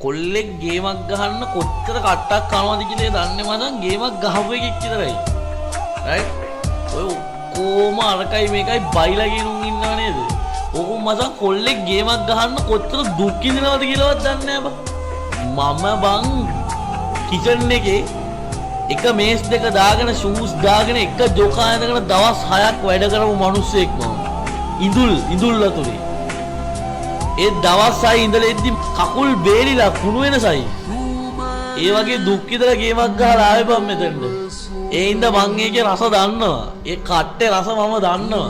කොල්ලෙක් ගේමක් ගහන්න කොච්චර කට්ටක් කනවද කියලා දන්නේ මචං ගේමක් ගහපු එකෙක් විතරයි. රයිට්? ඔය ඔක්කොම අරකයි මේකයි බයිලා කියනුන් ඉන්නව නේද? ඕක මචං කොල්ලෙක් ගේමක් ගහන්න කොච්චර දුක් විඳිනවද කියලාවත් දන්නේ නැහැ මම බං කිචන් එකේ එක මේස් දෙක දාගෙන ෂූස් දාගෙන එක ජොකා ඇඳගෙන දවස් 6ක් වැඩ කරපු මිනිස්සෙක් මම. ඉඳුල් ලතුරේ. ඒ දවස් 6 ඉඳලා එද්දි කකුල් බේරිලා කුණු වෙනසයි. ඒ වගේ දුක් විඳලා ගේමක් ගහලා ආවේ බම් මෙතනට. ඒ හින්ද මං ඒකේ රස දන්නවා. ඒ කට්ටේ රස මම දන්නවා.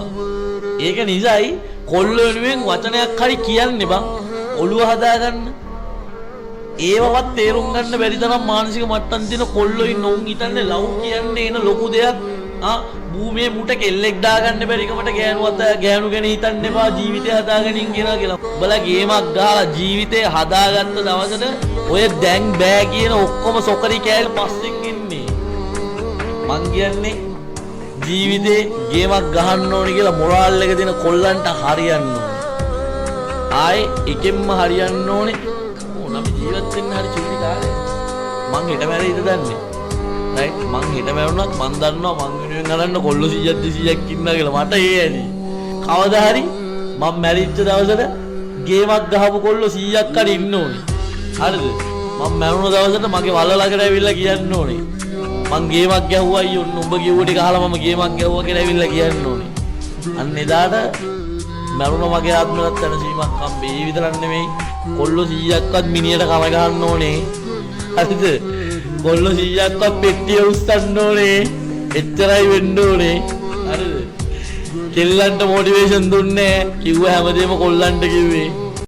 ඒක නිසායි කොල්ල වෙනුවෙන් වචනයක් හරි කියන්නේ බං. ඔළුව හදාගන්න. ඒවවත් තේරුම් ගන්න බැරි තරම් මානසික මට්ටම් තියෙන කොල්ලෝ ඉන්න උන් හිතන්නේ ලව් කියන්නේ එන ලොකු දෙයක්. භූමියේ මුට කෙල්ලෙක් දාගන්න බැරි කමට ගෑනු ගැන හිතන්න එපා ජීවිතය හදාගනින් කියලා. උඹලා ගේමක් ගහලා ජීවිතය හදාගත්ත දවසට ඔය දැන් බෑ කියන ඔක්කොම සොකරි කෑල්ල පස්සෙන් එන්නේ. මං කියන්නේ ජීවිතේ ගේමක් ගහන්න ඕනේ කියලා මොරාල් එක දෙන කොල්ලන්ට හරියන්න ඕනේ. ආයේ එකෙන්ම හරියන්න ඕනේ. අපි ජීවත් වෙන්න හරි චුටි කාලේ මං හෙට මැරෙයිද දන්නේ. රයිට් මං හෙට මැරුණත් මං දන්නවා මං වෙනුවෙන් හදන්න කොල්ලෝ 100ක් 200ක් ඉන්නවා කියලා මට ඒ ඇති. කවදා හරි මං මැරිච්ච දවසට ගේමක් ගහපු කොල්ලෝ 100ක් හරි ඉන්න ඕනේ. හරිද? මං මැරුණ දවසට මගේ වල ළඟට ඇවිල්ලා කියන්න ඕනේ. මං ගේමක් ගැහුවා අයියෝ උඹ කිව්ව ටික අහලා මම ගේමක් ගැහුවා කියලා ඇවිල්ලා කියන්න ඕනේ. අන්න එදාට මැරුණ මගේ ආත්මලත් තනසීමක් හම්බේ. ඒ විතරක් නෙමෙයි කොල්ලෝ 100ක්වත් මිනියට කම ගහන්න ඕනේ. හරිද? කොල්ලෝ 100ක්වත් පෙට්ටිය උස්සන්න ඕනේ. එච්චරයි වෙන්න ඕනේ. හරිද? කෙල්ලන්ට මොටිවේෂන් දුන්නේ කිව්ව හැමදේම කොල්ලන්ට කිව්වේ.